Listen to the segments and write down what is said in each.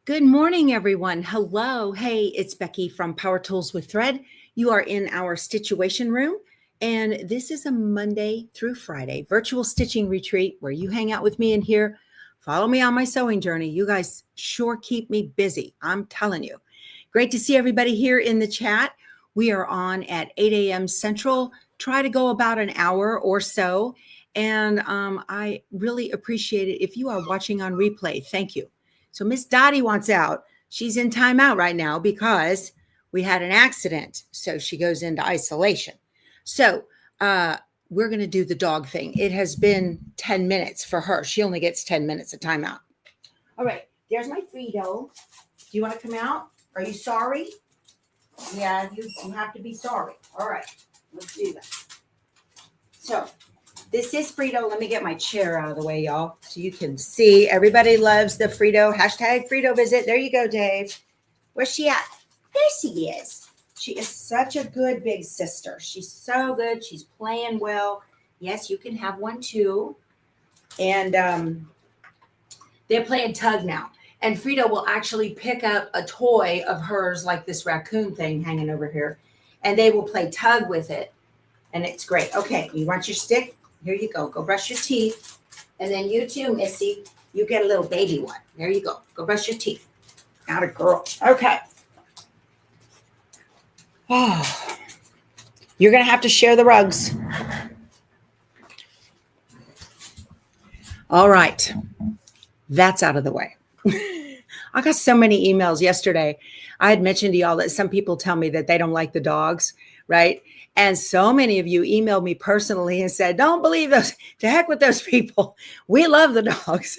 Good morning, everyone. Hello. Hey, it's Becky from Power Tools with Thread. You are in our Stitchuation room, and this is a Monday through Friday virtual stitching retreat where you hang out with me in here. Follow me on my sewing journey. You guys sure keep me busy. I'm telling you. Great to see everybody here in the chat. We are on at 8 a.m. Central. Try to go about an hour or so. And I really appreciate it. If you are watching on replay, thank you. So Miss Dottie wants out. She's in timeout right now because we had an accident. So she goes into isolation. So we're going to do the dog thing. It has been 10 minutes for her. She only gets 10 minutes of timeout. All right. There's my Frito. Do you want to come out? Are you sorry? Yeah, you have to be sorry. All right. Let's do that. So this is Frito. Let me get my chair out of the way, y'all, so you can see. Everybody loves the Frito. Hashtag Frito visit. There you go, Dave. Where's she at? There she is. She is such a good big sister. She's so good. She's playing well. Yes, you can have one too. And they're playing tug now. And Frito will actually pick up a toy of hers, like this raccoon thing hanging over here, and they will play tug with it. And it's great. Okay, you want your stick? Here you go. Go brush your teeth. And then you too, Missy. You get a little baby one. There you go. Go brush your teeth. Not a girl. Okay. Oh, you're going to have to share the rugs. All right. That's out of the way. I got so many emails yesterday. I had mentioned to y'all that some people tell me that they don't like the dogs, right? And so many of you emailed me personally and said, don't believe those, to heck with those people. We love the dogs.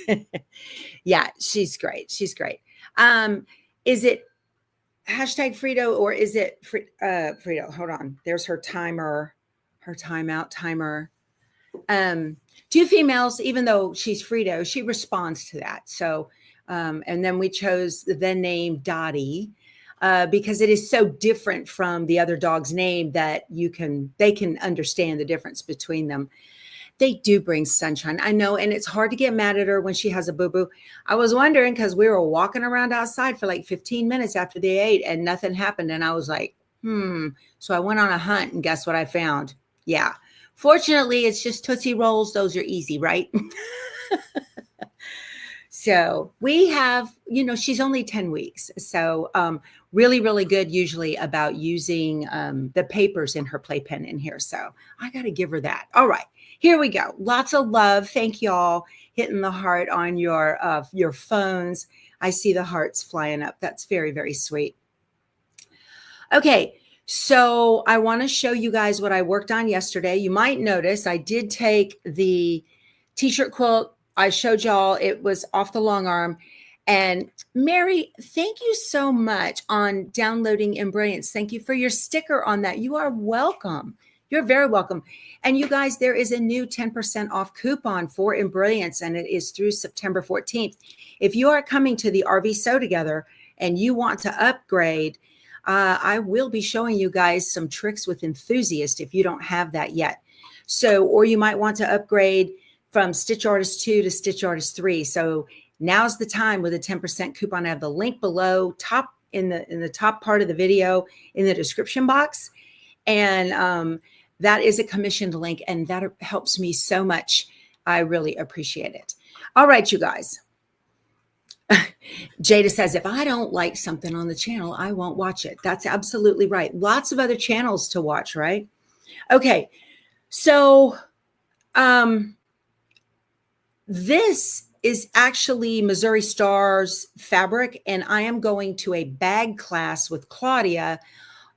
Yeah, she's great. She's great. Is it hashtag Frito or is it Frito? Hold on. There's her timer, her timeout timer. Two females, even though she's Frito, she responds to that. So, and then we chose the name Dottie. Because it is so different from the other dog's name that they can understand the difference between them. They do bring sunshine. I know. And it's hard to get mad at her when she has a boo-boo. I was wondering because we were walking around outside for like 15 minutes after they ate and nothing happened. And I was like, So I went on a hunt and guess what I found? Yeah. Fortunately, it's just Tootsie Rolls. Those are easy, right? So we have, she's only 10 weeks. So really, really good usually about using the papers in her playpen in here. So I got to give her that. All right, here we go. Lots of love. Thank y'all hitting the heart on your phones. I see the hearts flying up. That's very, very sweet. Okay, so I want to show you guys what I worked on yesterday. You might notice I did take the t-shirt quilt. I showed y'all it was off the Longarm. And Mary, thank you so much on downloading Embrilliance. Thank you for your sticker on that. You are welcome. You're very welcome. And you guys, there is a new 10% off coupon for Embrilliance, and it is through September 14th. If you are coming to the RV Sew Together and you want to upgrade, I will be showing you guys some tricks with Enthusiast if you don't have that yet. So, or you might want to upgrade from Stitch Artist 2 to Stitch Artist 3. So now's the time with a 10% coupon. I have the link below top in the top part of the video in the description box. And that is a commissioned link, and that helps me so much. I really appreciate it. All right, you guys. Jada says, if I don't like something on the channel, I won't watch it. That's absolutely right. Lots of other channels to watch, right? Okay. So, this is actually Missouri Stars fabric, and I am going to a bag class with Claudia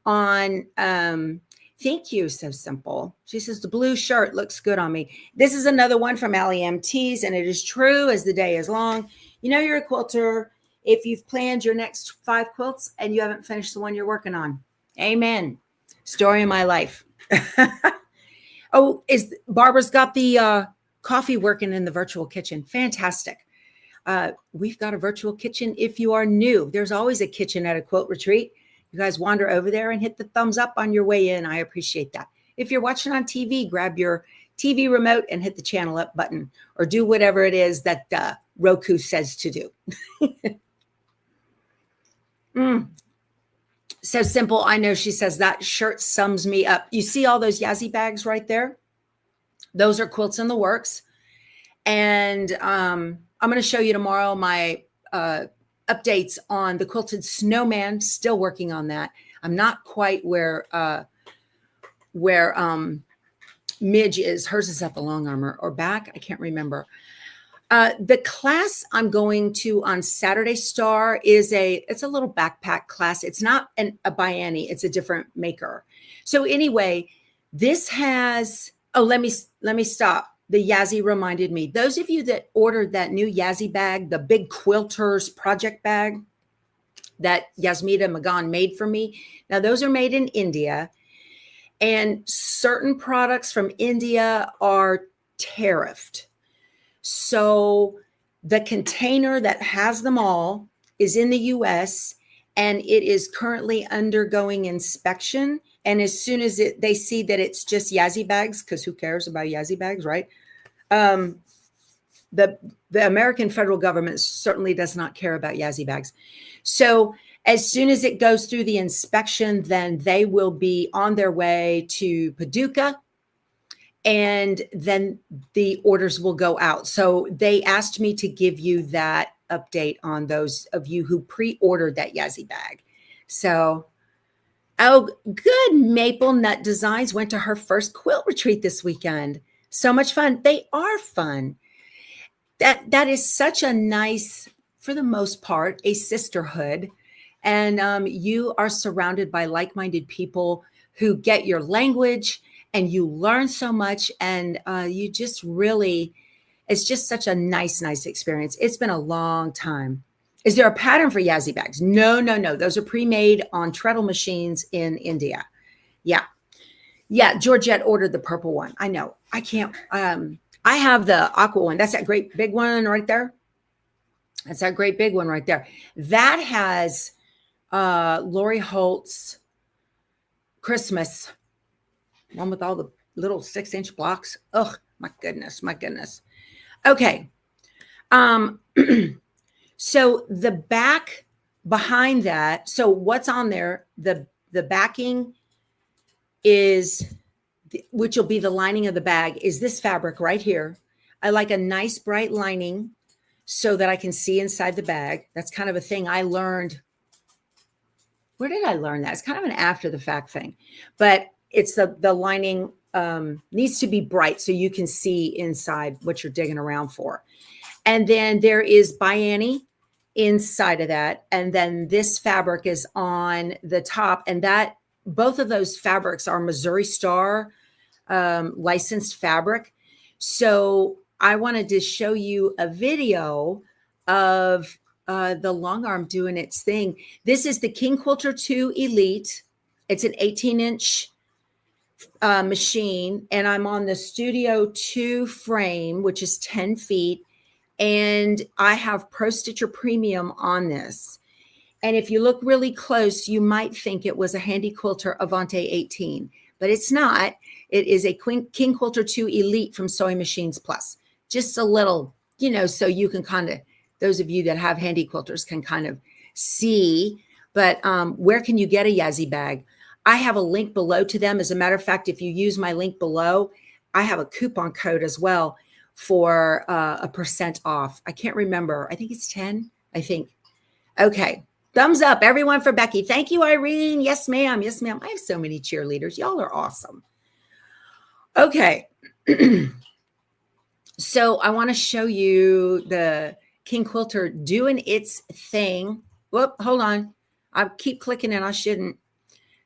on, thank you, So Simple. She says, the blue shirt looks good on me. This is another one from Allie M. Tees, and it is true as the day is long. You know you're a quilter if you've planned your next 5 quilts and you haven't finished the one you're working on. Amen. Story of my life. Oh, Barbara's got the coffee working in the virtual kitchen. Fantastic. We've got a virtual kitchen. If you are new, there's always a kitchen at a quilt retreat. You guys wander over there and hit the thumbs up on your way in. I appreciate that. If you're watching on TV, grab your TV remote and hit the channel up button, or do whatever it is that Roku says to do. So simple. I know she says that shirt sums me up. You see all those Yazzy bags right there? Those are quilts in the works. And I'm going to show you tomorrow my updates on the quilted snowman. Still working on that. I'm not quite where Midge is. Hers is at the Longarm or back. I can't remember. The class I'm going to on Saturday Star it's a little backpack class. It's not a Bianni. It's a different maker. So anyway, this has, let me stop. The Yazzy reminded me, those of you that ordered that new Yazzy bag, the big quilters project bag that Yasmita Magan made for me. Now those are made in India, and certain products from India are tariffed. So the container that has them all is in the US, and it is currently undergoing inspection. And as soon as they see that it's just Yazzy bags, because who cares about Yazzy bags, right? The American federal government certainly does not care about Yazzy bags. So as soon as it goes through the inspection, then they will be on their way to Paducah, and then the orders will go out. So they asked me to give you that update on those of you who pre-ordered that Yazzy bag. So, oh, good. Maple Nut Designs went to her first quilt retreat this weekend. So much fun. They are fun. That is such a nice, for the most part, a sisterhood. And you are surrounded by like-minded people who get your language, and you learn so much, and you just really, it's just such a nice experience. It's been a long time. Is there a pattern for Yazzy bags? No. Those are pre-made on treadle machines in India. Yeah. Georgette ordered the purple one. I know. I can't. I have the aqua one. That's that great big one right there. That's that great big one right there. That has Lori Holt's Christmas, one with all the little 6-inch blocks. Ugh, my goodness. Okay. So the back behind that, so what's on there, the backing is, which will be the lining of the bag, is this fabric right here. I like a nice bright lining so that I can see inside the bag. That's kind of a thing I learned. Where did I learn that? It's kind of an after the fact thing, but it's the lining needs to be bright so you can see inside what you're digging around for. And then there is Bianni inside of that. And then this fabric is on the top, and that both of those fabrics are Missouri Star licensed fabric. So I wanted to show you a video of the Longarm doing its thing. This is the King Quilter 2 Elite. It's an 18-inch machine, and I'm on the Studio 2 frame, which is 10 feet. And I have Pro Stitcher Premium on this. And if you look really close, you might think it was a Handy Quilter Avante 18, but it's not. It is a King Quilter 2 Elite from Sewing Machines Plus. Just a little, so you can kind of, those of you that have Handy Quilters can kind of see. But where can you get a Yazzy bag? I have a link below to them. As a matter of fact, if you use my link below, I have a coupon code as well for a % off. I can't remember. I think it's 10, I think. Okay. Thumbs up, everyone, for Becky. Thank you, Irene. Yes, ma'am. Yes, ma'am. I have so many cheerleaders. Y'all are awesome. Okay. So I want to show you the King Quilter doing its thing. Whoop, hold on. I keep clicking and I shouldn't.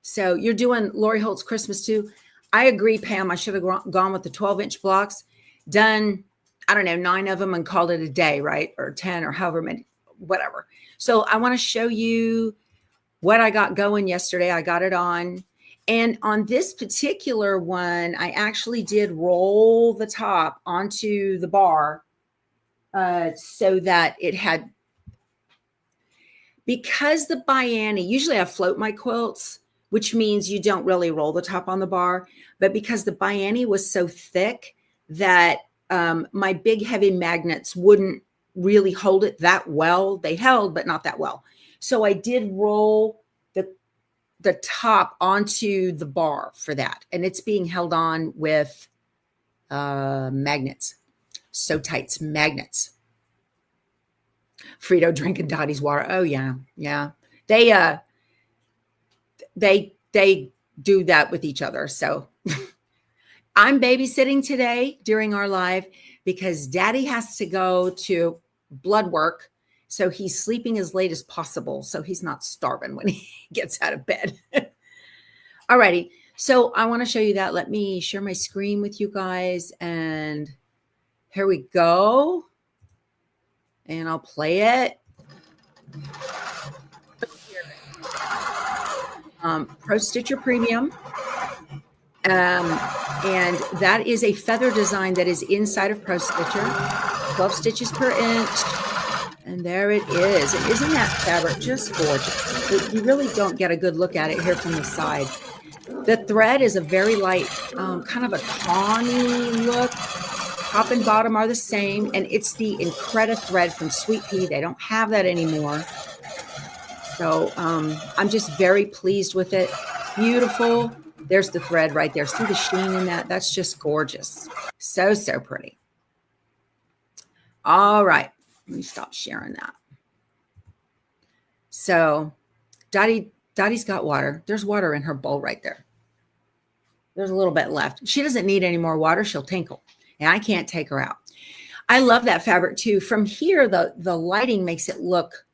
So you're doing Lori Holt's Christmas too. I agree, Pam. I should have gone with the 12-inch blocks, done, I don't know, 9 of them and called it a day, right? Or 10 or however many, whatever. So I want to show you what I got going yesterday. I got it on. And on this particular one, I actually did roll the top onto the bar so that it had, because the Bianni, usually I float my quilts, which means you don't really roll the top on the bar. But because the Bianni was so thick that my big heavy magnets wouldn't really hold it that well. They held, but not that well. So I did roll the top onto the bar for that. And it's being held on with magnets. So tights, magnets. Frito drinking Dottie's water. Oh yeah. Yeah. They do that with each other. So I'm babysitting today during our live because Daddy has to go to blood work. So he's sleeping as late as possible. So he's not starving when he gets out of bed. All righty. So I want to show you that. Let me share my screen with you guys. And here we go. And I'll play it. Pro Stitcher Premium. And that is a feather design that is inside of Pro Stitcher. 12 stitches per inch. And there it is. And isn't that fabric just gorgeous? You really don't get a good look at it here from the side. The thread is a very light, kind of a tawny look. Top and bottom are the same. And it's the Increda thread from Sweet Pea. They don't have that anymore. So I'm just very pleased with it. Beautiful. There's the thread right there. See the sheen in that? That's just gorgeous. So, so pretty. All right. Let me stop sharing that. So Dottie's got water. There's water in her bowl right there. There's a little bit left. She doesn't need any more water. She'll tinkle. And I can't take her out. I love that fabric too. From here, the lighting makes it look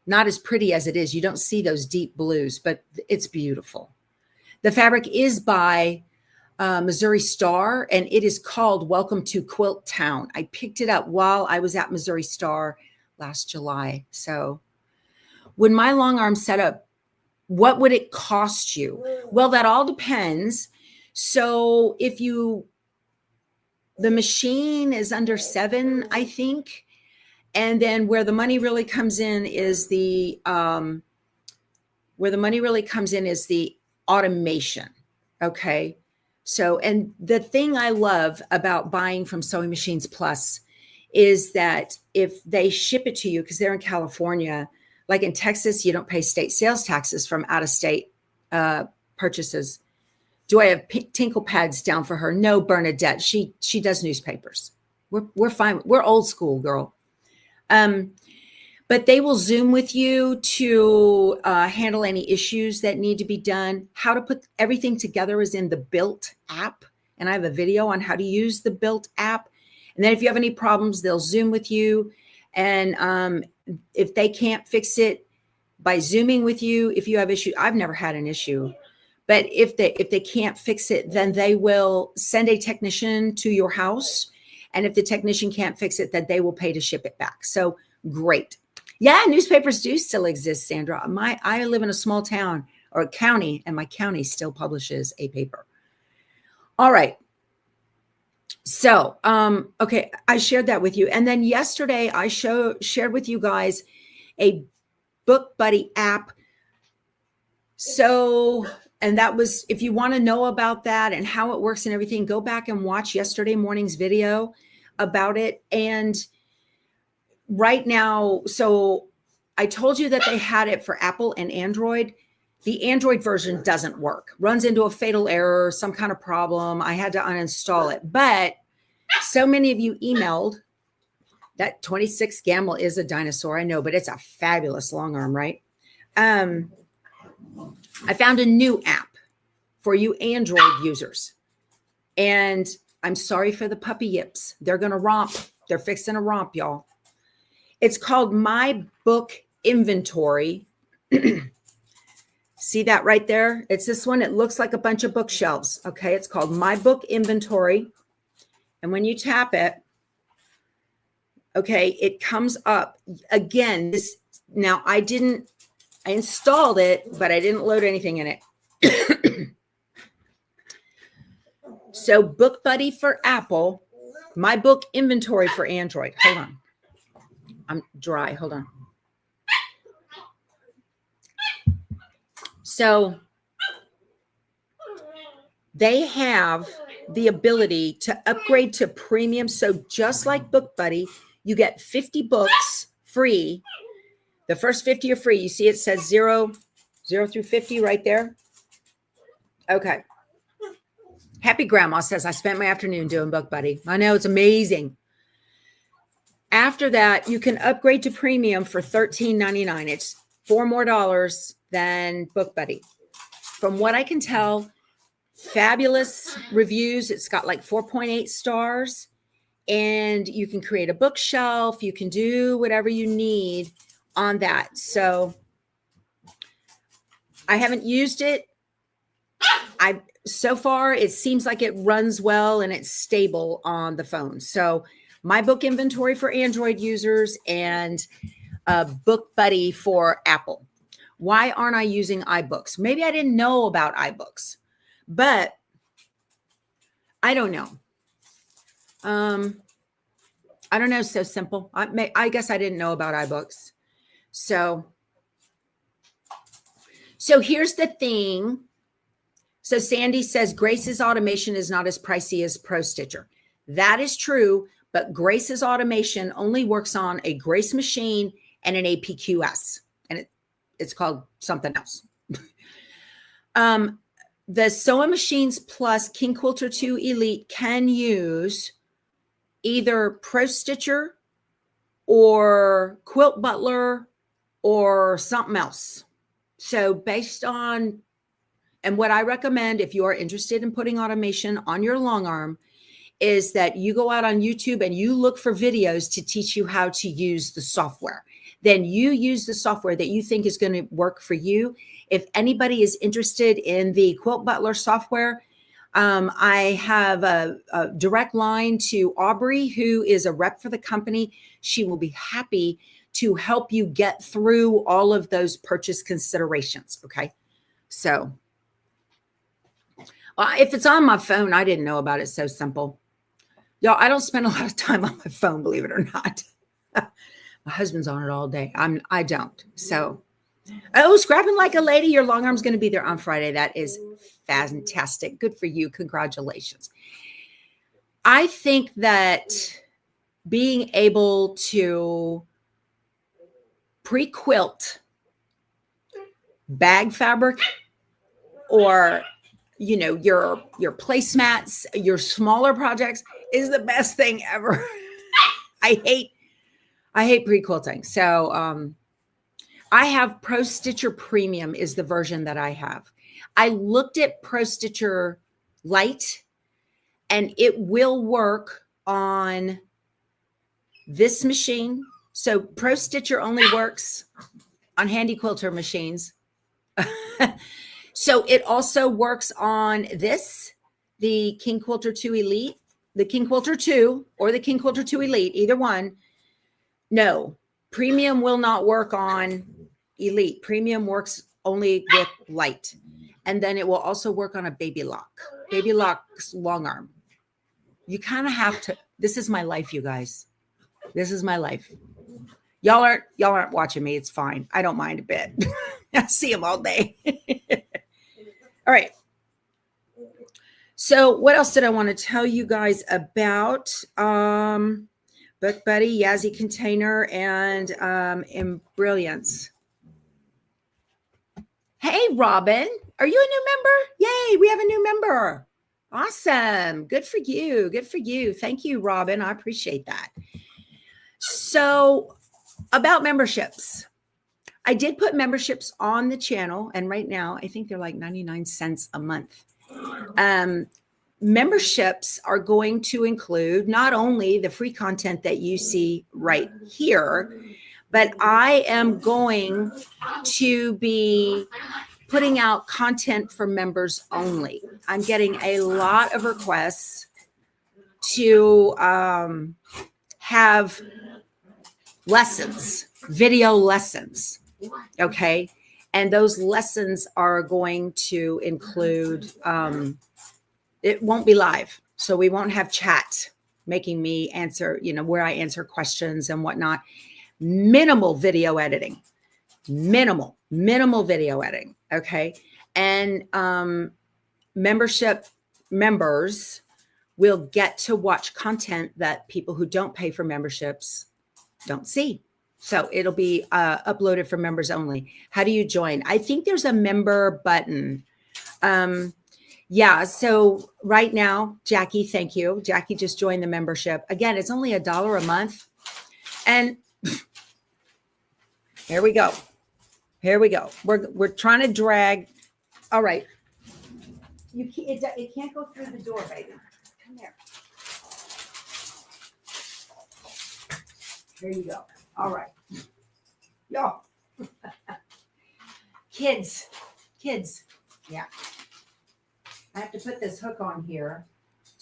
not as pretty as it is. You don't see those deep blues, but it's beautiful. The fabric is by Missouri Star, and it is called Welcome to Quilt Town. I picked it up while I was at Missouri Star last July. So when my long arm setup, what would it cost you? Well, that all depends. So if the machine is under $7, I think. And then where the money really comes in is the automation. Okay. So, and the thing I love about buying from Sewing Machines Plus is that if they ship it to you, because they're in California, like in Texas, you don't pay state sales taxes from out of state purchases. Do I have tinkle pads down for her? No, Bernadette. She does newspapers. We're fine. We're old school, girl. But they will Zoom with you to handle any issues that need to be done. How to put everything together is in the Built app. And I have a video on how to use the Built app. And then if you have any problems, they'll Zoom with you. And if they can't fix it by Zooming with you, if you have issues, I've never had an issue. But if they can't fix it, then they will send a technician to your house. And if the technician can't fix it, then they will pay to ship it back. So great. Yeah, newspapers do still exist, Sandra. I live in a small town or a county, and my county still publishes a paper. All right. So, okay, I shared that with you. And then yesterday I shared with you guys a Book Buddy app. So, and that was, if you want to know about that and how it works and everything, go back and watch yesterday morning's video about it. And right now, so I told you that they had it for Apple and Android. The Android version doesn't work, runs into a fatal error, some kind of problem. I had to uninstall it. But so many of you emailed that 26 Gamble is a dinosaur. I know, but it's a fabulous long arm, right? I found a new app for you Android users. And I'm sorry for the puppy yips. They're going to romp. They're fixing a romp, y'all. It's called My Book Inventory. See that right there? It's this one. It looks like a bunch of bookshelves. Okay. It's called My Book Inventory. And when you tap it, okay, it comes up again. Now I installed it, but I didn't load anything in it. So Book Buddy for Apple, My Book Inventory for Android. Hold on. I'm dry. Hold on. So they have the ability to upgrade to premium. So just like Book Buddy, you get 50 books free The first 50 are free. You see it says 0 through 50 right there. Okay. Happy Grandma says, I spent my afternoon doing Book Buddy. I know, it's amazing. After that, you can upgrade to premium for $13.99. It's $4 more than Book Buddy. From what I can tell, fabulous reviews. It's got like 4.8 stars, and you can create a bookshelf. You can do whatever you need on that. So I haven't used it. So far, it seems like it runs well and it's stable on the phone. So my book inventory for Android users and Book Buddy for Apple. Why aren't I using iBooks? Maybe I didn't know about iBooks, but I don't know. I don't know. So simple. I guess I didn't know about iBooks. So here's the thing. So Sandy says Grace's automation is not as pricey as Pro Stitcher. That is true, but Grace's automation only works on a Grace machine and an APQS, and it's called something else. The Sewing Machines Plus King Quilter 2 Elite can use either Pro Stitcher or Quilt Butler or something else. So based on, and what I recommend if you are interested in putting automation on your Longarm is that you go out on YouTube and you look for videos to teach you how to use the software. Then you use the software that you think is going to work for you. If anybody is interested in the Quilt Butler software, I have a direct line to Aubrey, who is a rep for the company. She will be happy to help you get through all of those purchase considerations. Okay. So if it's on my phone, I didn't know about it. So simple. Y'all, I don't spend a lot of time on my phone, believe it or not. My husband's on it all day. I don't. So, scrapping like a lady. Your Longarm's going to be there on Friday. That is fantastic. Good for you. Congratulations. I think that being able to pre-quilt bag fabric or your placemats, your smaller projects is the best thing ever. I hate pre-quilting. So I have Pro Stitcher Premium is the version that I have. I looked at Pro Stitcher Lite, and it will work on this machine. So Pro Stitcher only works on handy quilter machines. So it also works on this, the King Quilter 2 Elite, the King Quilter 2 or the King Quilter 2 Elite, either one. No, Premium will not work on Elite. Premium works only with Light. And then it will also work on a Baby Lock's Longarm. You kind of have to, this is my life, you guys. This is my life. Y'all aren't watching me. It's fine. I don't mind a bit. I see them all day. All right. So what else did I want to tell you guys about? Book Buddy, Yazzy Container, and Embrilliance. Hey, Robin, are you a new member? Yay, we have a new member. Awesome. Good for you. Good for you. Thank you, Robin. I appreciate that. So about memberships. I did put memberships on the channel, and right now I think they're like 99 cents a month. Memberships are going to include not only the free content that you see right here, but I am going to be putting out content for members only. I'm getting a lot of requests to have lessons, video lessons. Okay. And those lessons are going to include, it won't be live. So we won't have chat making me answer, where I answer questions and whatnot. Minimal video editing, minimal video editing. Okay. And membership members will get to watch content that people who don't pay for memberships don't see. So it'll be uploaded for members only. How do you join? I think there's a member button. Yeah, so right now, Jackie, thank you. Jackie just joined the membership. Again, it's only $1 a month. And here we go. Here we go. We're trying to drag. All right. It can't go through the door, baby. Come here. There you go. All right. Y'all. Kids. Yeah. I have to put this hook on here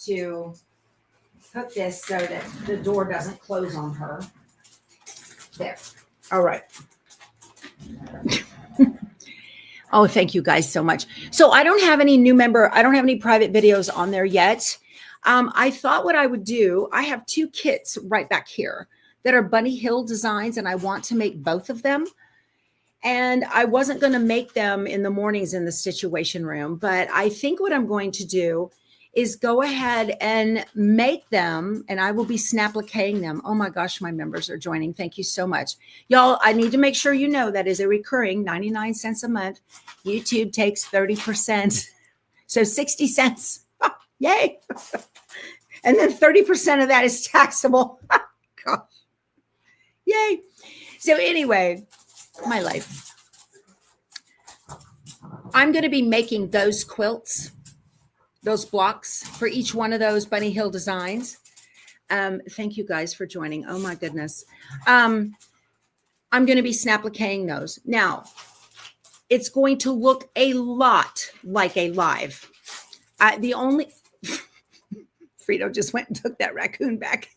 to hook this so that the door doesn't close on her. There. All right. Oh, thank you guys so much. So I don't have any I don't have any private videos on there yet. I thought what I would do, I have 2 kits right back here that are Bunny Hill designs, and I want to make both of them. And I wasn't going to make them in the mornings in the Stitchuation room, but I think what I'm going to do is go ahead and make them, and I will be Snappliquing them. Oh my gosh, my members are joining. Thank you so much. Y'all, I need to make sure you know that is a recurring 99 cents a month. YouTube takes 30%. So 60 cents. Oh, yay. And then 30% of that is taxable. Gosh. Yay. So anyway, my life. I'm going to be making those quilts, those blocks for each one of those Bunny Hill designs. Thank you guys for joining. Oh my goodness. I'm going to be Snappliquing those. Now, it's going to look a lot like a live. The only Frito just went and took that raccoon back.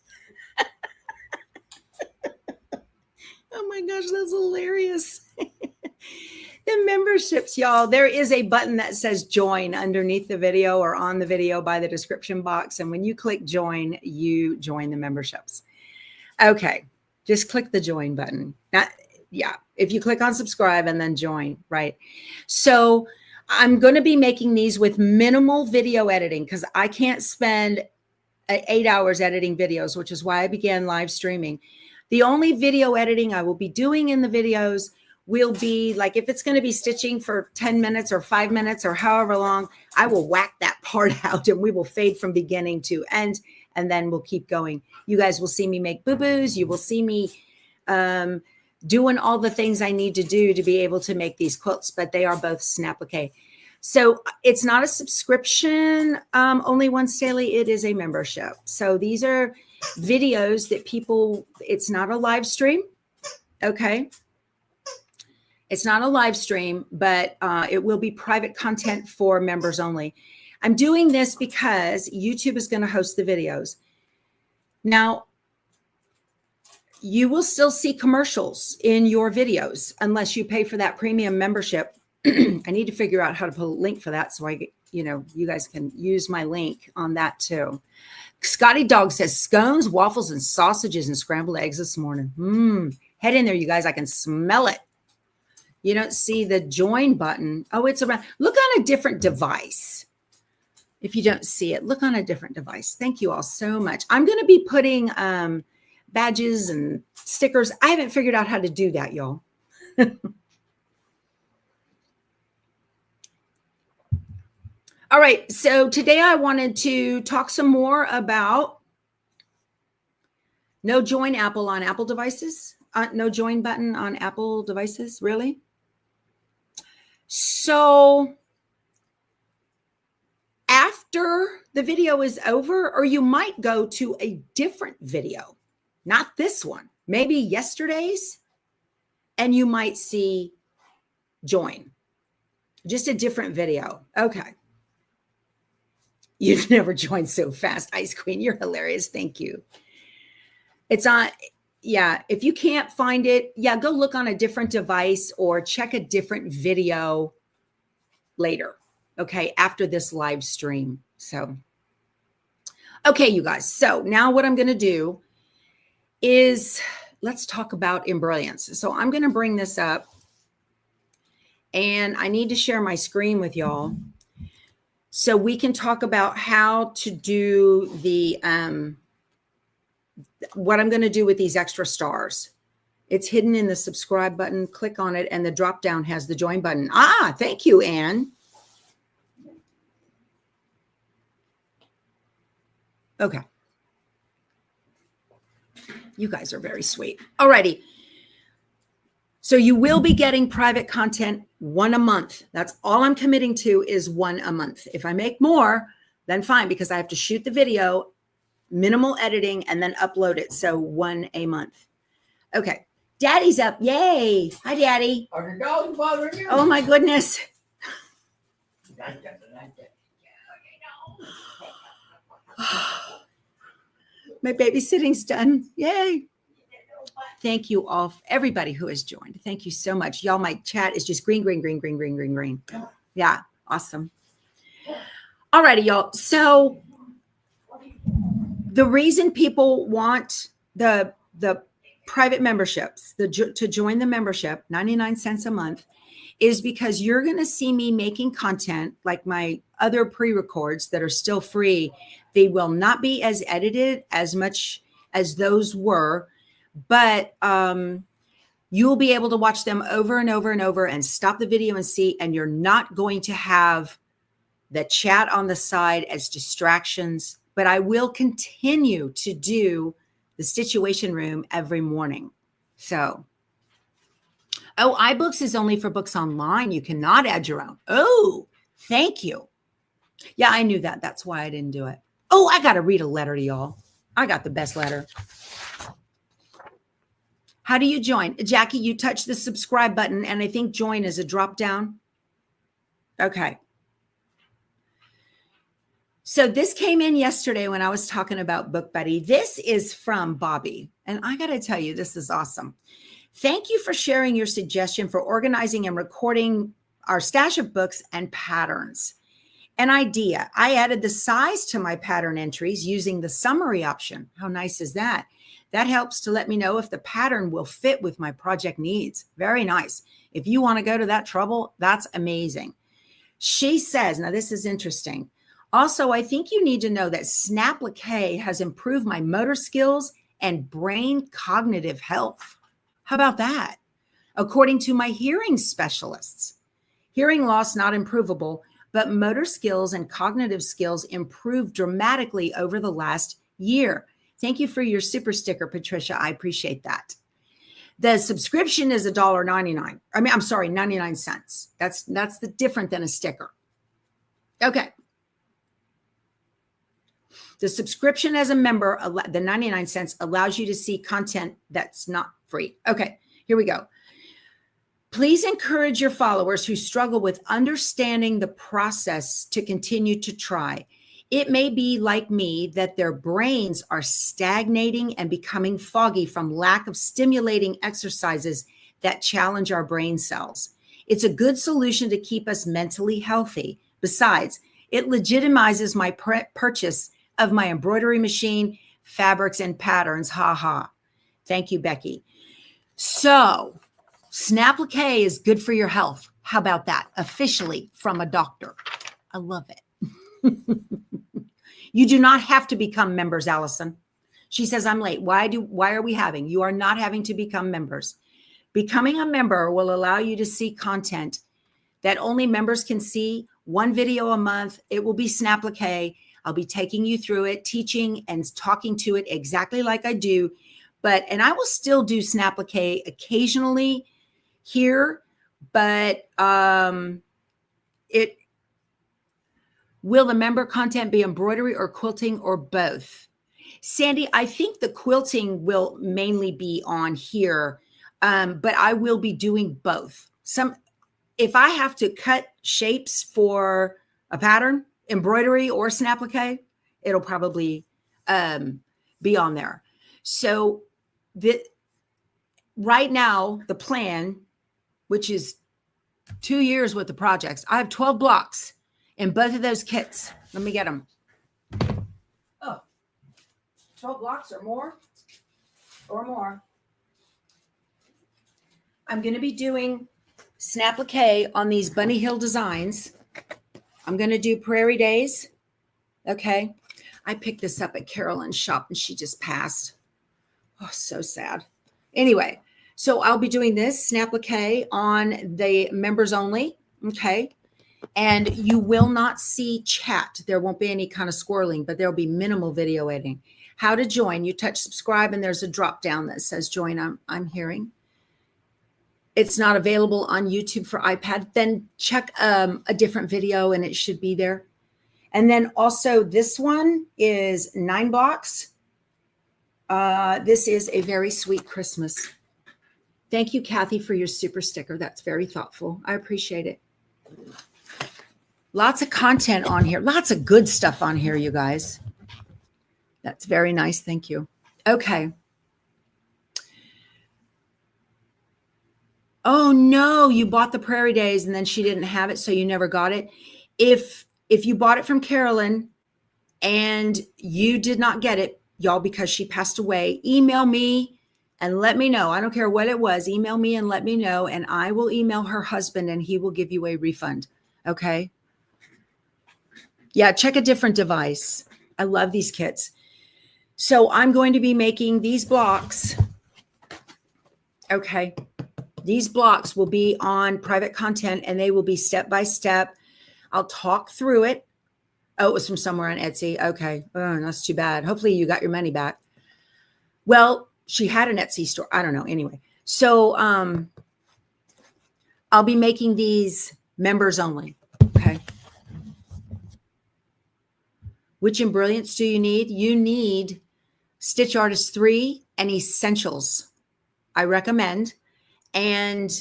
Oh my gosh, that's hilarious. The memberships, y'all, there is a button that says join underneath the video or on the video by the description box. And when you click join, you join the memberships. Okay, just click the join button. Now, yeah, if you click on subscribe and then join, right? So I'm going to be making these with minimal video editing because I can't spend 8 hours editing videos, which is why I began live streaming. The only video editing I will be doing in the videos will be like, if it's going to be stitching for 10 minutes or 5 minutes or however long, I will whack that part out and we will fade from beginning to end, and then we'll keep going. You guys will see me make boo-boos. You will see me doing all the things I need to do to be able to make these quilts, but they are both Snapplique. So it's not a subscription only once daily. It is a membership. So these are videos that people, it's not a live stream. Okay. It's not a live stream, but it will be private content for members only. I'm doing this because YouTube is going to host the videos. Now, you will still see commercials in your videos unless you pay for that premium membership. I need to figure out how to put a link for that so I get, you guys can use my link on that too. Scotty Dog says scones, waffles, and sausages and scrambled eggs this morning. Head in there, you guys. I can smell it. You don't see the join button. Oh, it's around. Look on a different device. If you don't see it, look on a different device. Thank you all so much. I'm going to be putting badges and stickers. I haven't figured out how to do that, y'all. All right. So today I wanted to talk some more about no join Apple on Apple devices. No join button on Apple devices. Really? So after the video is over, or you might go to a different video, not this one, maybe yesterday's, and you might see join, just a different video. Okay. You've never joined so fast, Ice Queen. You're hilarious. Thank you. It's on. Yeah, if you can't find it, go look on a different device or check a different video later, okay, after this live stream. So, okay, you guys. So now what I'm going to do is let's talk about Embrilliance. So I'm going to bring this up, and I need to share my screen with y'all so we can talk about how to do the what I'm going to do with these extra stars It's hidden in the subscribe button. Click on it, and the drop down has the join button. Ah, thank you, Anne. Okay. You guys are very sweet. Alrighty. So you will be getting private content 1 a month. That's all I'm committing to is 1 a month. If I make more, then fine, because I have to shoot the video, minimal editing, and then upload it. So 1 a month. Okay. Daddy's up. Yay. Hi, Daddy. Are the dogs bothering you? Oh, my goodness. My babysitting's done. Yay. Thank you all, everybody who has joined. Thank you so much. Y'all, my chat is just green, green, green, green, green, green, green. Yeah, awesome. All righty, y'all. So the reason people want the private memberships, to join the membership, 99 cents a month, is because you're going to see me making content like my other pre-records that are still free. They will not be as edited as much as those were, but you'll be able to watch them over and over and over and stop the video and see, and you're not going to have the chat on the side as distractions. But I will continue to do the Stitchuation room every morning. So, oh, iBooks is only for books online. You cannot add your own. Oh, thank you. Yeah, I knew that. That's why I didn't do it. Oh, I got to read a letter to y'all. I got the best letter. How do you join? Jackie, you touch the subscribe button, and I think join is a drop down. Okay. So this came in yesterday when I was talking about Book Buddy. This is from Bobby, and I got to tell you, this is awesome. Thank you for sharing your suggestion for organizing and recording our stash of books and patterns. An idea. I added the size to my pattern entries using the summary option. How nice is that? That helps to let me know if the pattern will fit with my project needs. Very nice. If you want to go to that trouble, that's amazing. She says, now this is interesting. Also, I think you need to know that Snapplique has improved my motor skills and brain cognitive health. How about that? According to my hearing specialists, hearing loss not improvable, but motor skills and cognitive skills improved dramatically over the last year. Thank you for your super sticker, Patricia. I appreciate that. The subscription is $1.99. I mean, I'm sorry, 99 cents. That's the different than a sticker. Okay. The subscription as a member, the 99 cents, allows you to see content that's not free. Okay, here we go. Please encourage your followers who struggle with understanding the process to continue to try. It may be like me that their brains are stagnating and becoming foggy from lack of stimulating exercises that challenge our brain cells. It's a good solution to keep us mentally healthy. Besides, it legitimizes my purchase of my embroidery machine, fabrics, and patterns. Ha ha. Thank you, Becky. So, Snapplique is good for your health. How about that? Officially from a doctor. I love it. You do not have to become members, Allison. She says, I'm late. Why are we having? You are not having to become members. Becoming a member will allow you to see content that only members can see. 1 video a month. It will be Snapplique. I'll be taking you through it, teaching and talking to it exactly like I do. And I will still do Snapplique occasionally here, but will the member content be embroidery or quilting or both? Sandy, I think the quilting will mainly be on here, but I will be doing both. If I have to cut shapes for a pattern, embroidery or Snapplique, it'll probably be on there. So right now, the plan, which is 2 years with the projects, I have 12 blocks in both of those kits. Let me get them. Oh, 12 blocks or more? I'm going to be doing Snapplique on these Bunny Hill designs. I'm going to do Prairie Days. Okay. I picked this up at Carolyn's shop and she just passed. Oh, so sad. Anyway, So I'll be doing this Snapplique on the members only. Okay. And you will not see chat. There won't be any kind of squirreling, but there'll be minimal video editing. How to join. You touch subscribe and there's a drop down that says join. I'm hearing. It's not available on YouTube for iPad. Then check a different video and it should be there. And then also this one is 9 blocks. This is a very sweet Christmas. Thank you, Kathy, for your super sticker. That's very thoughtful. I appreciate it. Lots of content on here. Lots of good stuff on here, you guys. That's very nice. Thank you. Okay. Oh, no, you bought the Prairie Days and then she didn't have it, so you never got it. If you bought it from Carolyn and you did not get it, y'all, because she passed away, email me and let me know. I don't care what it was. Email me and let me know, and I will email her husband and he will give you a refund. Okay? Yeah, check a different device. I love these kits. So I'm going to be making these blocks. Okay. These blocks will be on private content and they will be step by step. I'll talk through it. Oh, it was from somewhere on Etsy. Okay. Oh, that's too bad. Hopefully you got your money back. Well, she had an Etsy store. I don't know. Anyway. So I'll be making these members only. Okay. Which Embrilliance do you need? You need Stitch Artist 3 and Essentials. I recommend. And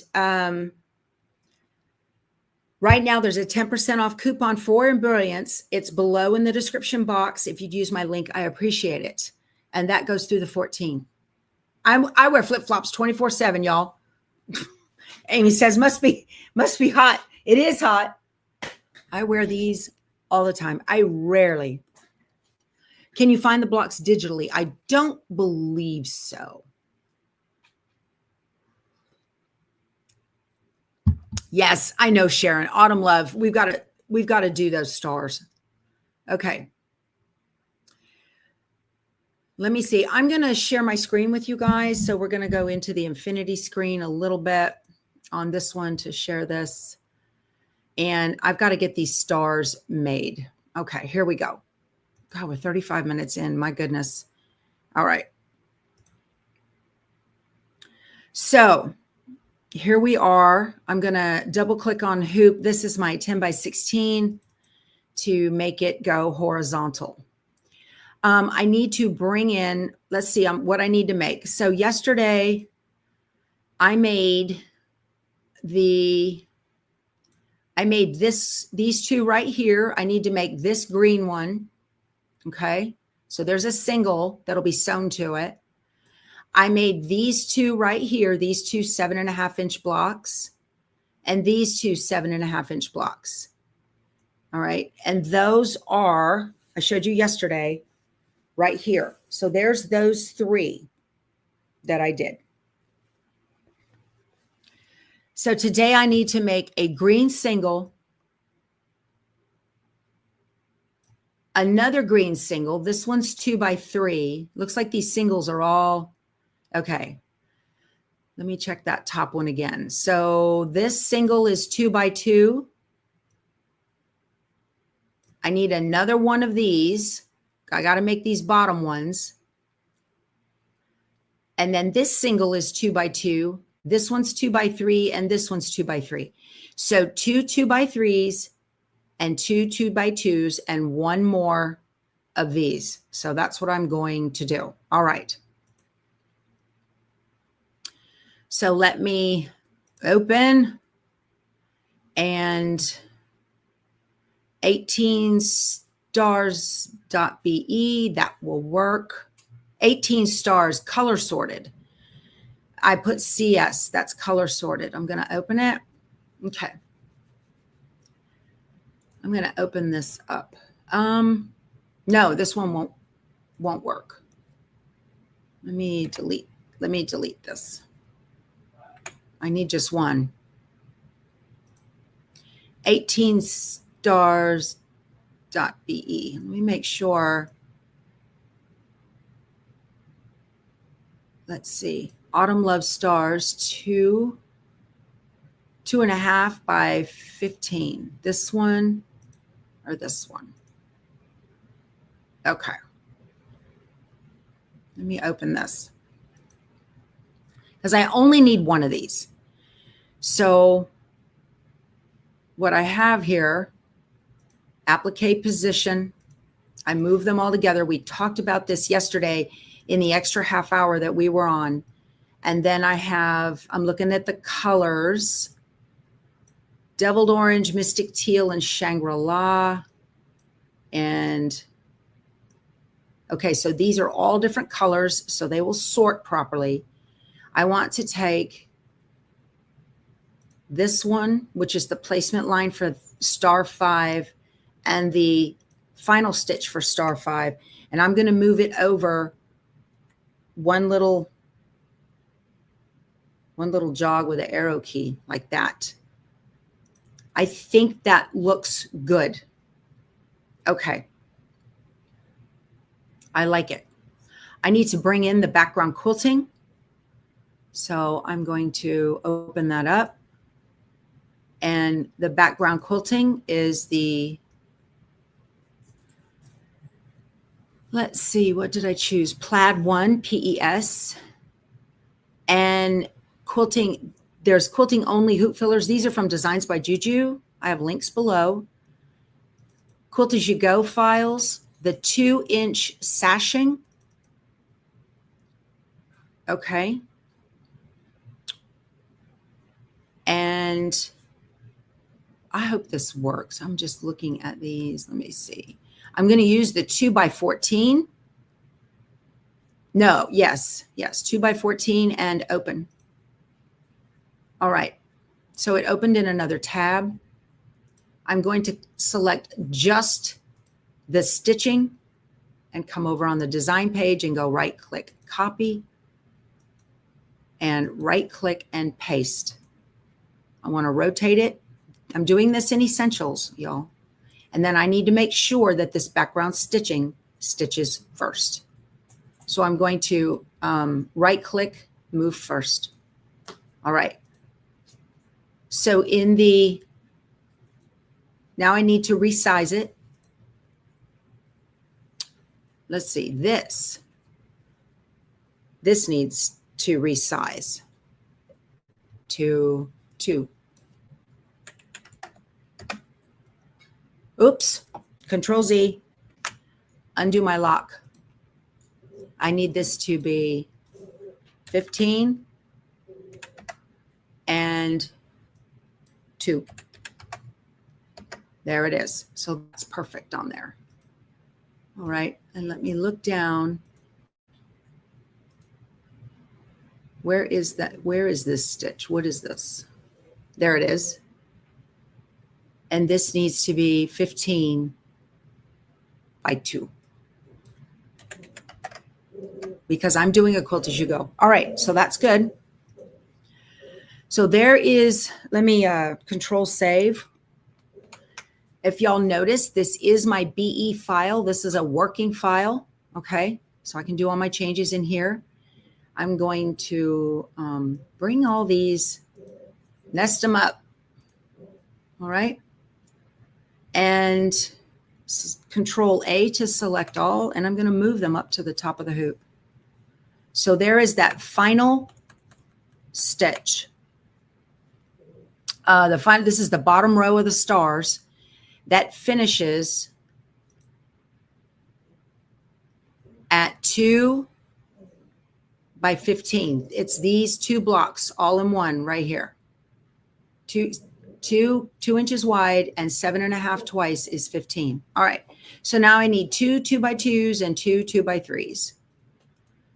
right now there's a 10% off coupon for Embrilliance. It's below in the description box. If you'd use my link, I appreciate it. And that goes through the 14th. I wear flip-flops 24/7, y'all. Amy says, must be hot. It is hot. I wear these all the time. I rarely. Can you find the blocks digitally? I don't believe so. Yes, I know, Sharon. Autumn Love. We've got to do those stars. Okay. Let me see. I'm going to share my screen with you guys. So we're going to go into the infinity screen a little bit on this one to share this. And I've got to get these stars made. Okay, here we go. God, we're 35 minutes in. My goodness. All right. So here we are. I'm going to double click on hoop. This is my 10 by 16 to make it go horizontal. I need to bring in, let's see what I need to make. So yesterday I made these two right here. I need to make this green one. Okay. So there's a single that'll be sewn to it. I made these two right here, these two 7.5-inch blocks, and these two 7.5-inch blocks. All right. And those are, I showed you yesterday, right here. So there's those 3 that I did. So today I need to make a green single, another green single. This one's 2 by 3. Looks like these singles are all okay. Let me check that top one again. So this single is 2 by 2. I need another one of these. I got to make these bottom ones. And then this single is 2 by 2. This one's 2 by 3, and this one's 2 by 3. So 2 2 by 3s and 2 2 by 2s and one more of these. So that's what I'm going to do. All right. So let me open and 18 stars.be, that will work. 18 stars, color sorted. I put CS, that's color sorted. I'm going to open it. Okay. I'm going to open this up. No, this one won't work. Let me delete this. I need just one. 18 stars.be. Let me make sure. Let's see. Autumn Love Stars, 2.5 by 15. This one or this one? Okay. Let me open this because I only need one of these. So what I have here, applique position, I move them all together. We talked about this yesterday in the extra half hour that we were on. And then I'm looking at the colors, Deviled Orange, Mystic Teal, and Shangri-La. And okay, so these are all different colors, so they will sort properly. I want to take this one, which is the placement line for star 5 and the final stitch for star 5. And I'm going to move it over one little jog with an arrow key like that. I think that looks good. Okay. I like it. I need to bring in the background quilting. So I'm going to open that up. And the background quilting is let's see, what did I choose? Plaid 1, PES. And quilting, there's quilting only hoop fillers. These are from Designs by Juju. I have links below. Quilt As You Go files, the 2-inch sashing. Okay. And I hope this works. I'm just looking at these. Let me see. I'm going to use the 2 by 14. No, yes, 2 by 14 and open. All right. So it opened in another tab. I'm going to select just the stitching and come over on the design page and go right click, copy, and right click and paste. I want to rotate it. I'm doing this in Essentials, y'all. And then I need to make sure that this background stitching stitches first. So I'm going to right click, move first. All right. So now I need to resize it. Let's see, this needs to resize to 2. Oops, Control Z, undo my lock. I need this to be 15 and 2. There it is. So that's perfect on there. All right, and let me look down. Where is that? Where is this stitch? What is this? There it is. And this needs to be 15 by 2. Because I'm doing a quilt as you go. All right, so that's good. So there is, let me control save. If y'all notice, this is my BE file. This is a working file, okay? So I can do all my changes in here. I'm going to bring all these, nest them up, all right? And Control A to select all, and I'm going to move them up to the top of the hoop. So there is that final stitch. This is the bottom row of the stars that finishes at 2 by 15. It's these 2 blocks all in one right here. 2 inches wide and 7.5 twice is 15. All right. So now I need 2 2x2s and 2 2x3s.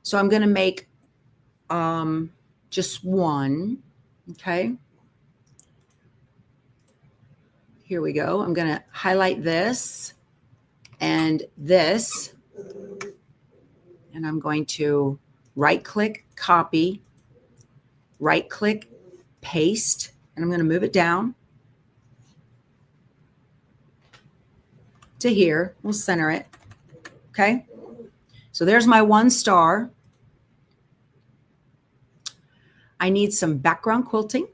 So I'm going to make just one. Okay. Here we go. I'm going to highlight this and this, and I'm going to right click, copy, right click, paste, and I'm going to move it down to here. We'll center it. Okay. So there's my one star. I need some background quilting.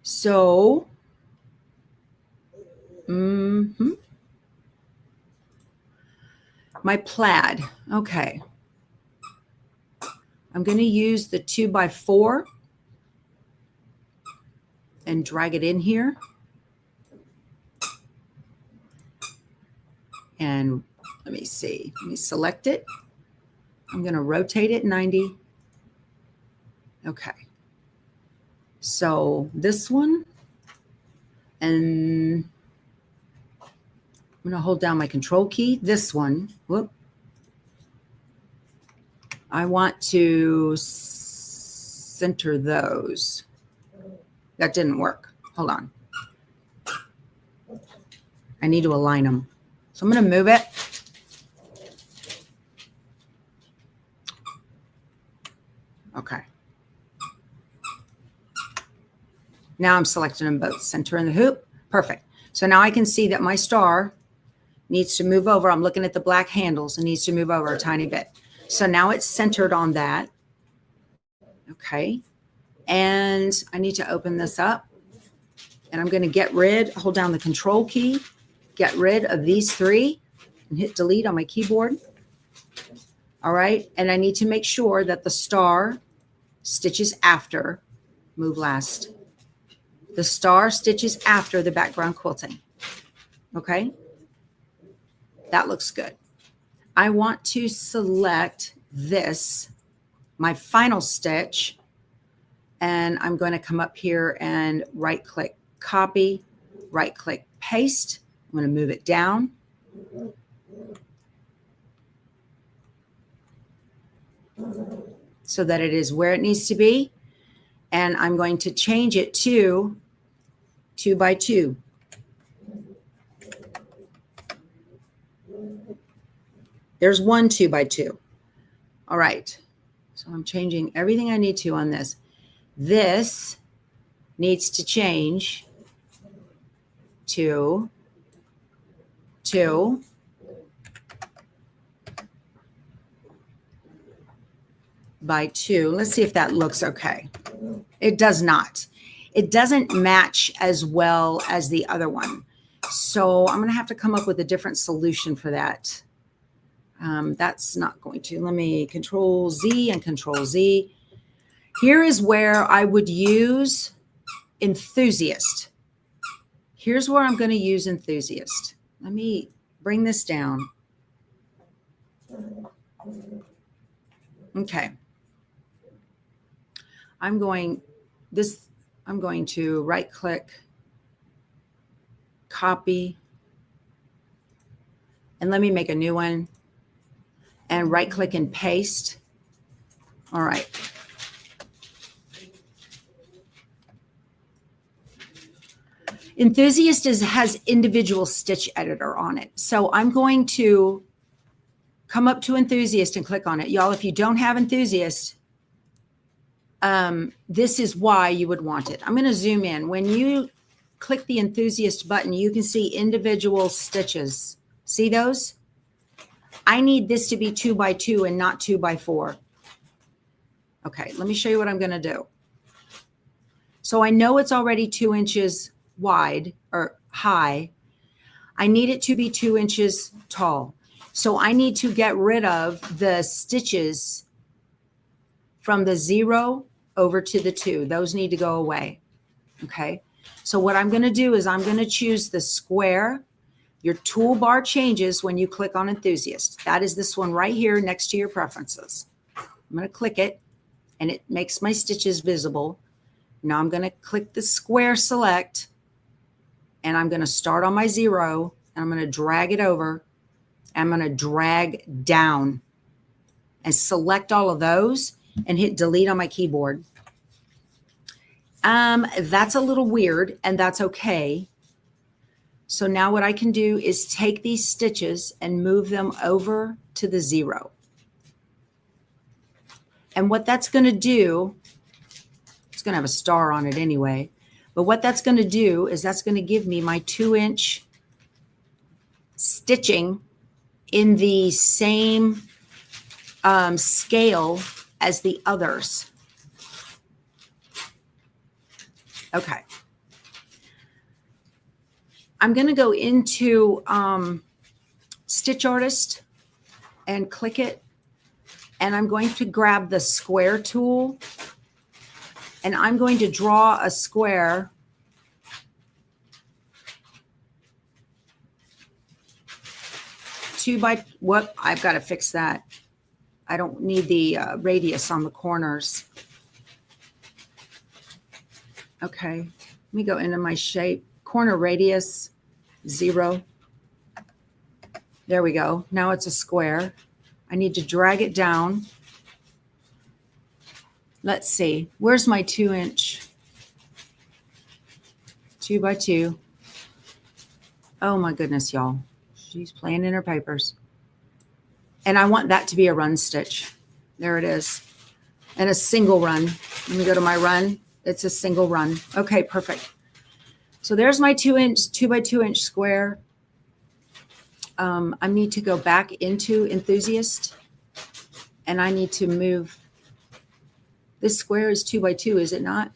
So, my plaid. Okay. I'm going to use the 2x4 and drag it in here. And let me see. Let me select it. I'm going to rotate it 90. Okay. So this one, and I'm going to hold down my control key. This one, whoop. I want to center those. That didn't work. Hold on. I need to align them. So I'm going to move it. Okay. Now I'm selecting them both, center and the hoop. Perfect. So now I can see that my star needs to move over. I'm looking at the black handles and needs to move over a tiny bit. So now it's centered on that. Okay. And I need to open this up. And I'm going to hold down the control key, get rid of these three and hit delete on my keyboard. All right. And I need to make sure that the star stitches after, move last. The star stitches after the background quilting. Okay. That looks good. I want to select this, my final stitch, and I'm going to come up here and right click copy, right click paste. I'm going to move it down. So that it is where it needs to be. And I'm going to change it to 2x2. There's one 2x2. All right. So I'm changing everything I need to on this. This needs to change to 2 by 2. Let's see if that looks okay. It does not. It doesn't match as well as the other one. So I'm going to have to come up with a different solution for that. That's not going to. Let me Control Z and Control Z. Here is where I would use Enthusiast. Here's where I'm going to use Enthusiast. Let me bring this down. Okay. I'm going to right click, copy, and let me make a new one and right click and paste. All right. Enthusiast has individual stitch editor on it. So I'm going to come up to Enthusiast and click on it. Y'all, if you don't have Enthusiast, this is why you would want it. I'm going to zoom in. When you click the Enthusiast button, you can see individual stitches. See those? I need this to be 2x2 and not 2x4. Okay, let me show you what I'm going to do. So I know it's already 2 inches wide or high. I need it to be 2 inches tall. So I need to get rid of the stitches from the 0 over to the 2. Those need to go away. Okay. So what I'm going to do is I'm going to choose the square. Your toolbar changes when you click on Enthusiast. That is this one right here next to your preferences. I'm going to click it and it makes my stitches visible. Now I'm going to click the square select and I'm going to start on my 0 and I'm going to drag it over. I'm going to drag down and select all of those and hit delete on my keyboard. That's a little weird and that's okay. So now what I can do is take these stitches and move them over to the 0. And what that's going to do, it's going to have a star on it anyway, but what that's going to do is that's going to give me my 2-inch stitching in the same scale as the others. Okay. I'm going to go into Stitch Artist and click it. And I'm going to grab the square tool. And I'm going to draw a square. What? I've got to fix that. I don't need the radius on the corners. Okay. Let me go into my shape. Corner radius, 0. There we go. Now it's a square. I need to drag it down. Let's see. Where's my 2-inch? 2 by 2. Oh my goodness, y'all. She's playing in her papers. And I want that to be a run stitch. There it is. And a single run. Let me go to my run. It's a single run. Okay, perfect. So there's my 2-inch, 2 by 2 inch square. I need to go back into Enthusiast. And I need to move. This square is 2 by 2, is it not?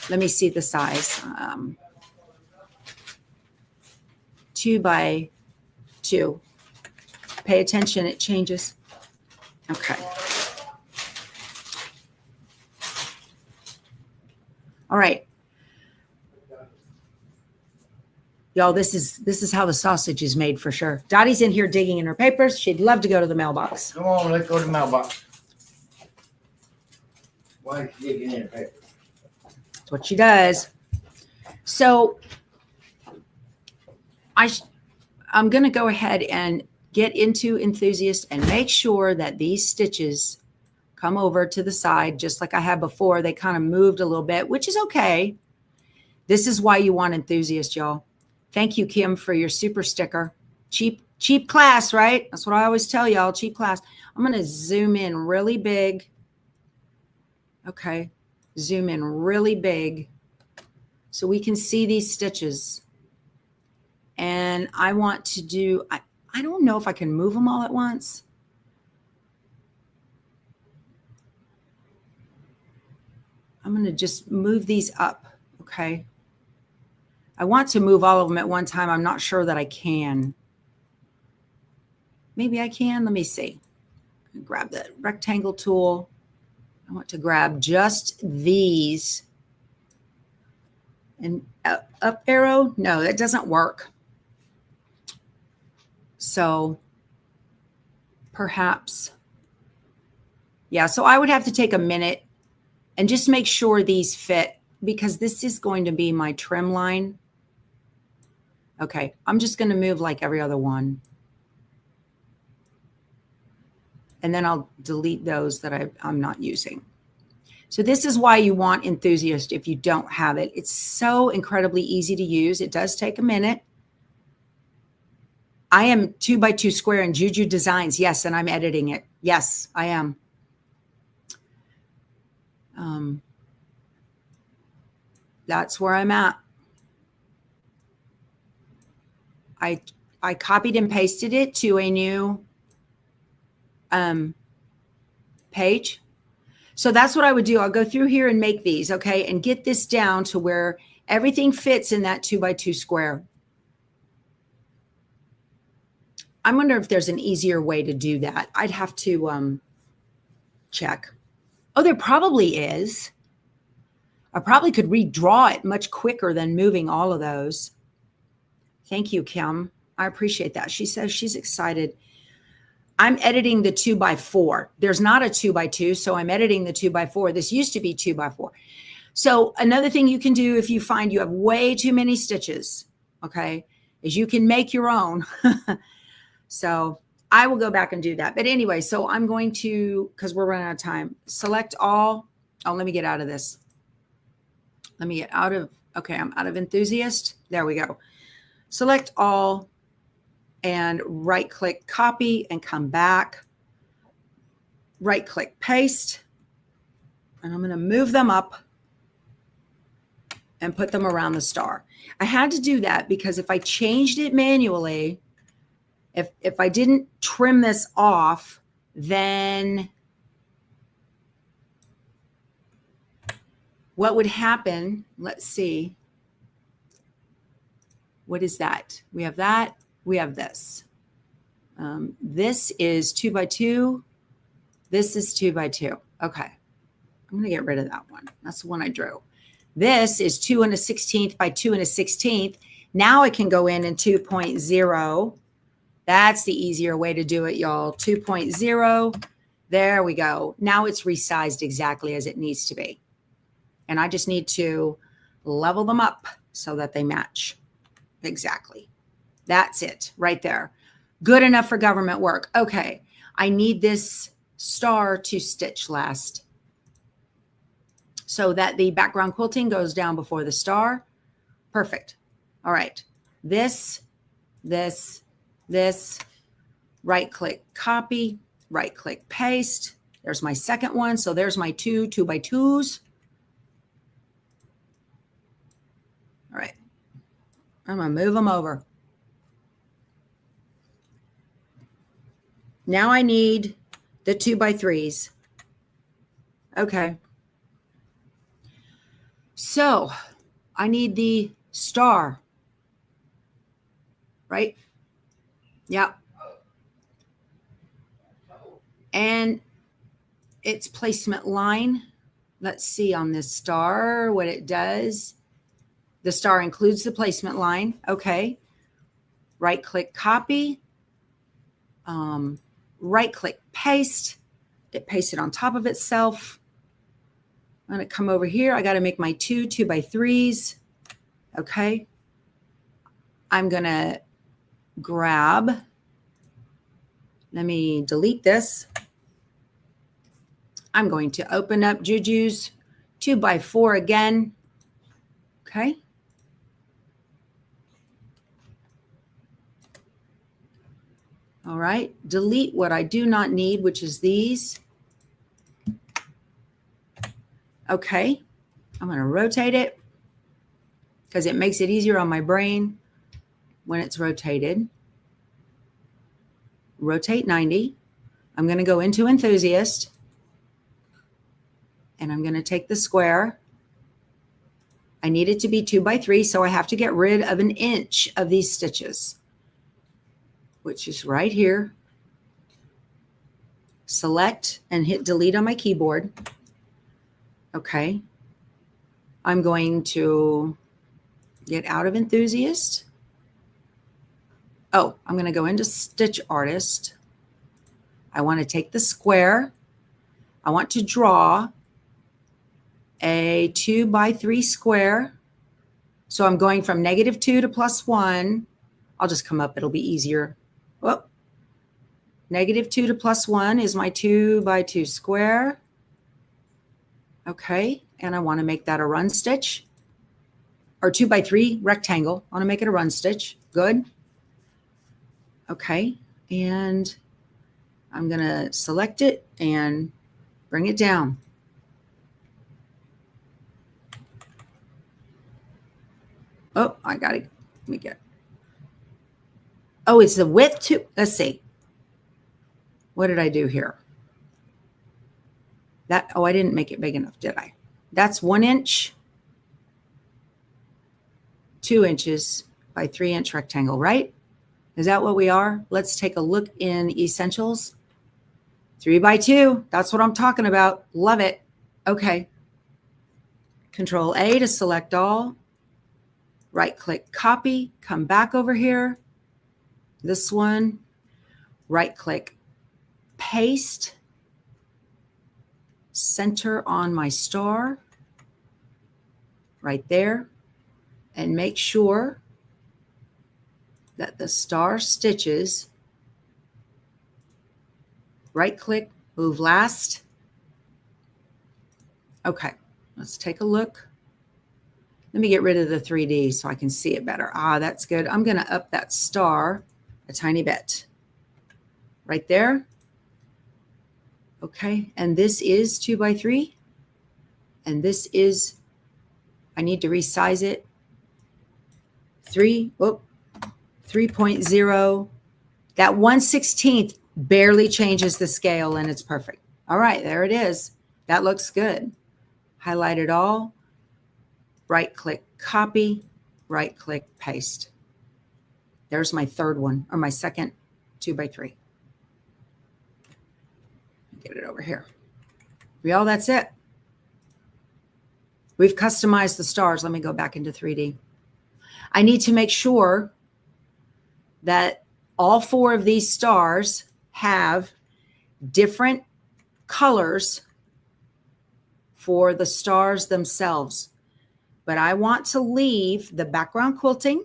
Let me see the size. 2 by 2. Pay attention, it changes. Okay. All right. Y'all, this is how the sausage is made for sure. Dottie's in here digging in her papers. She'd love to go to the mailbox. Come on, let's go to the mailbox. Why is she digging in her papers? That's what she does. So I'm going to go ahead and get into Enthusiast and make sure that these stitches come over to the side just like I had before. They kind of moved a little bit, which is okay. This is why you want Enthusiast, y'all. Thank you, Kim, for your super sticker. Cheap class, right? That's what I always tell y'all, cheap class. I'm going to zoom in really big. Okay, zoom in really big so we can see these stitches. And I want to do, I don't know if I can move them all at once. I'm going to just move these up, okay? I want to move all of them at one time. I'm not sure that I can. Maybe I can. Let me see. Grab the rectangle tool. I want to grab just these. And up arrow? No, that doesn't work. So perhaps, yeah, so I would have to take a minute and just make sure these fit because this is going to be my trim line. Okay, I'm just going to move like every other one. And then I'll delete those that I'm not using. So this is why you want Enthusiast if you don't have it. It's so incredibly easy to use. It does take a minute. I am 2 by 2 square in Juju Designs. Yes, and I'm editing it. Yes, I am. That's where I'm at. I copied and pasted it to a new page. So that's what I would do. I'll go through here and make these, okay, and get this down to where everything fits in that 2 by 2 square. I wonder if there's an easier way to do that. I'd have to check. Oh, there probably is. I probably could redraw it much quicker than moving all of those. Thank you, Kim. I appreciate that. She says she's excited. I'm editing the 2 by 4. There's not a 2 by 2, so I'm editing the 2 by 4. This used to be 2 by 4. So another thing you can do if you find you have way too many stitches, okay, is you can make your own. So I will go back and do that. But anyway, so I'm going to, because we're running out of time, select all. Oh, let me get out of this. Let me get out of, okay, I'm out of Enthusiast. There we go. Select all and right click copy and come back. Right click paste. And I'm going to move them up and put them around the star. I had to do that because if I changed it manually, if I didn't trim this off, then what would happen, let's see. What is that? We have that. We have this. This is 2 by 2. This is 2 by 2. Okay. I'm going to get rid of that one. That's the one I drew. This is 2 1/16 by 2 1/16. Now I can go in 2.0. That's the easier way to do it, y'all. 2.0. There we go. Now it's resized exactly as it needs to be. And I just need to level them up so that they match. Exactly. That's it right there. Good enough for government work. Okay. I need this star to stitch last so that the background quilting goes down before the star. Perfect. All right. This, right click, copy, right click, paste. There's my second one. So there's my 2 by 2s. All right. I'm going to move them over. Now I need the 2 by 3s. Okay. So I need the star, right? Yeah. And its placement line. Let's see on this star what it does. The star includes the placement line. Okay. Right click, copy. Right click, paste. It pasted on top of itself. I'm going to come over here. I got to make my 2 by 3s. Okay. I'm going to grab. Let me delete this. I'm going to open up Juju's 2 by 4 again. Okay. All right. Delete what I do not need, which is these. Okay. I'm going to rotate it because it makes it easier on my brain when it's rotated. Rotate 90. I'm going to go into Enthusiast. And I'm going to take the square. I need it to be 2 by 3, so I have to get rid of 1 inch of these stitches, which is right here. Select and hit delete on my keyboard. Okay. I'm going to get out of Enthusiast. Oh, I'm going to go into Stitch Artist. I want to take the square. I want to draw a 2 by 3 square. So I'm going from -2 to +1. I'll just come up. It'll be easier. Whoop. -2 to +1 is my 2 by 2 square. Okay. And I want to make that a run stitch or 2 by 3 rectangle. I want to make it a run stitch. Good. Okay. And I'm going to select it and bring it down. Oh, I got it. Let me get. Oh, it's the width too. Let's see. What did I do here? That, oh, I didn't make it big enough, did I? That's 1 inch, 2 inches by 3 inch rectangle, right? Is that what we are? Let's take a look in Essentials. 3 by 2. That's what I'm talking about. Love it. Okay. Control A to select all. Right click, copy, come back over here. This one, right click, paste, center on my star, right there, and make sure that the star stitches. Right click, move last. Okay, let's take a look. Let me get rid of the 3D so I can see it better. Ah, that's good. I'm going to up that star a tiny bit. Right there. Okay, and this is 2 by 3. And this is, I need to resize it. 3.0. That 1/16 barely changes the scale and it's perfect. All right, there it is. That looks good. Highlight it all. right click, copy, right click, paste. There's my third one, or my second 2x3. Get it over here. Well, that's it. We've customized the stars. Let me go back into 3D. I need to make sure that all 4 of these stars have different colors for the stars themselves. But I want to leave the background quilting.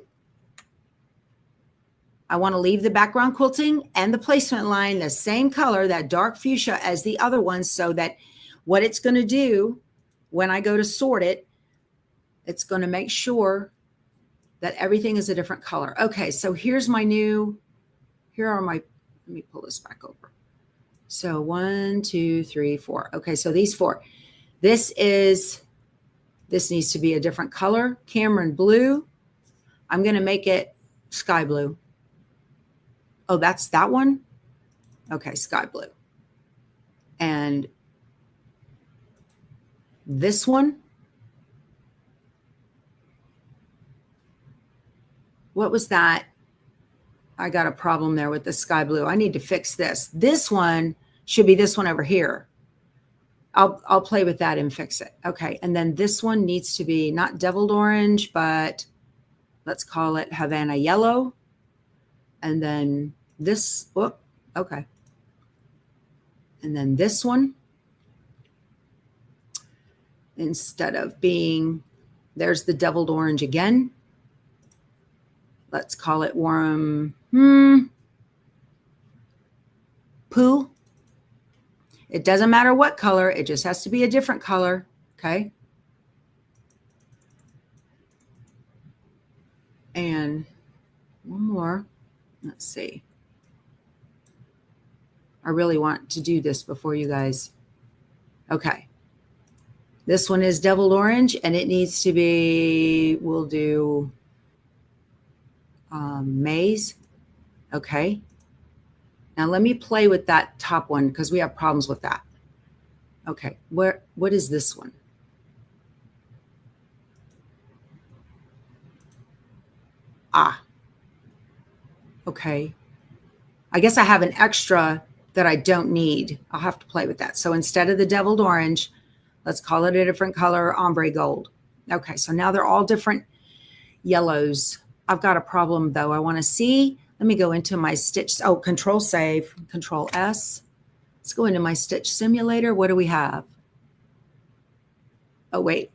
I want to leave the background quilting and the placement line the same color, that dark fuchsia, as the other ones, so that what it's going to do when I go to sort it, it's going to make sure that everything is a different color. Okay, so here's my new, here are my, let me pull this back over. So 1, 2, 3, 4. Okay, so these 4. This needs to be a different color. Cameron blue. I'm going to make it sky blue. Oh, that's that one? Okay, sky blue. And this one, what was that? I got a problem there with the sky blue. I need to fix this. This one should be this one over here. I'll play with that and fix it. Okay, and then this one needs to be not deviled orange, but let's call it Havana yellow. And then this, oh, okay. And then this one, instead of being, there's the deviled orange again. Let's call it warm poo. It doesn't matter what color. It just has to be a different color. Okay. And one more. Let's see. I really want to do this before you guys. Okay. This one is deviled orange, and it needs to be, we'll do maize. Okay. Now let me play with that top one because we have problems with that. Okay. What is this one? Ah. Okay. I guess I have an extra that I don't need. I'll have to play with that. So instead of the deviled orange, let's call it a different color, ombre gold. Okay, so now they're all different yellows. I've got a problem though. I want to see. Let me go into my stitch. Oh, control save, control S. Let's go into my stitch simulator. What do we have? Oh, wait.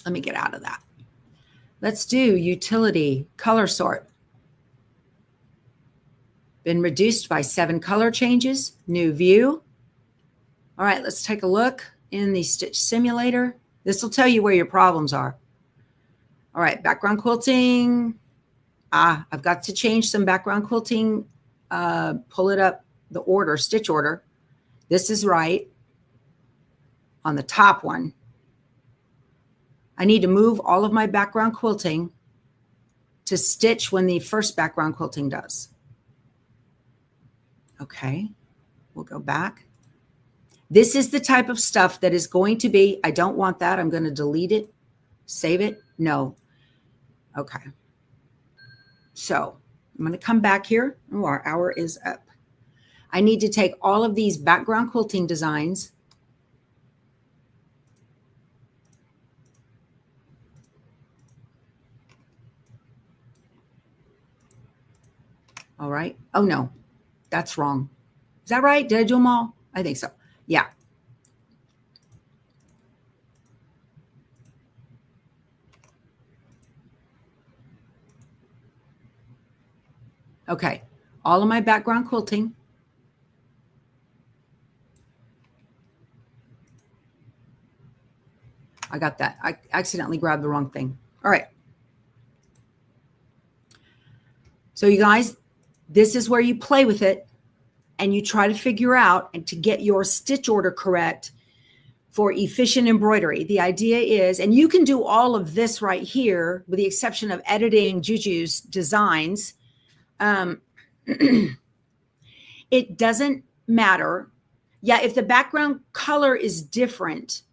Let me get out of that. Let's do utility, color sort. Been reduced by 7 color changes, new view. All right, let's take a look in the stitch simulator. This will tell you where your problems are. All right, background quilting. I've got to change some background quilting. Pull it up, the order, stitch order. This is right on the top one. I need to move all of my background quilting to stitch when the first background quilting does. Okay, we'll go back. This is the type of stuff that is going to be, I don't want that. I'm going to delete it, save it. No. Okay. So I'm going to come back here. Oh, our hour is up. I need to take all of these background quilting designs. All right. Oh, no, that's wrong. Is that right? Did I do them all? I think so. Yeah. Okay. All of my background quilting. I got that. I accidentally grabbed the wrong thing. All right. So you guys, this is where you play with it and you try to figure out and to get your stitch order correct for efficient embroidery. The idea is, and you can do all of this right here with the exception of editing Juju's designs. It doesn't matter. Yeah, if the background color is different,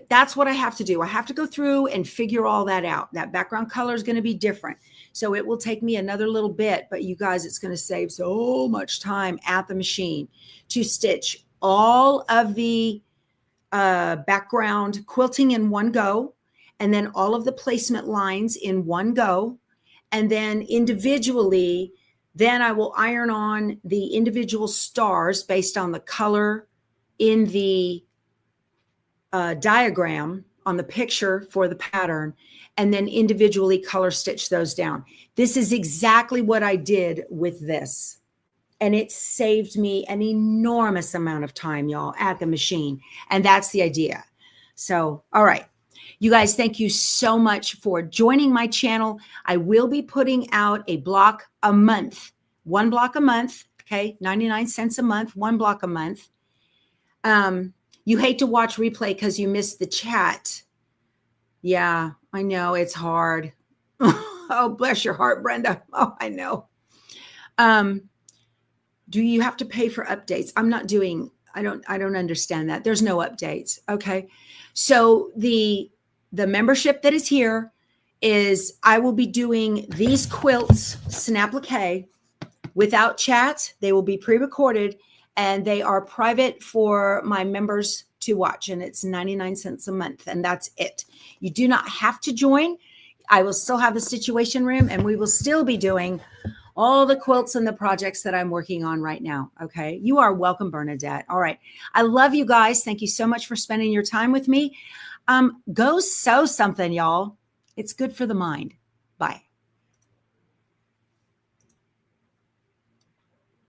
That's what I have to do. I have to go through and figure all that out. That background color is going to be different. So it will take me another little bit, but you guys, it's going to save so much time at the machine to stitch all of the background quilting in one go, and then all of the placement lines in one go. And then individually, then I will iron on the individual stars based on the color in the diagram on the picture for the pattern, and then individually color stitch those down. This is exactly what I did with this. And it saved me an enormous amount of time, y'all, at the machine. And that's the idea. So, all right. You guys, thank you so much for joining my channel. I will be putting out a block a month, one block a month. Okay. 99 cents a month, one block a month. You hate to watch replay because you missed the chat. Yeah, I know it's hard. Oh, bless your heart, Brenda. Oh, I know. Do you have to pay for updates? I don't understand that. There's no updates. Okay. So the membership that is here is I will be doing these quilts, Snapplique, without chat. They will be pre-recorded and they are private for my members to watch. And it's 99 cents a month. And that's it. You do not have to join. I will still have the Stitchuation room and we will still be doing all the quilts and the projects that I'm working on right now. Okay. You are welcome, Bernadette. All right. I love you guys. Thank you so much for spending your time with me. Go sew something, y'all. It's good for the mind. Bye.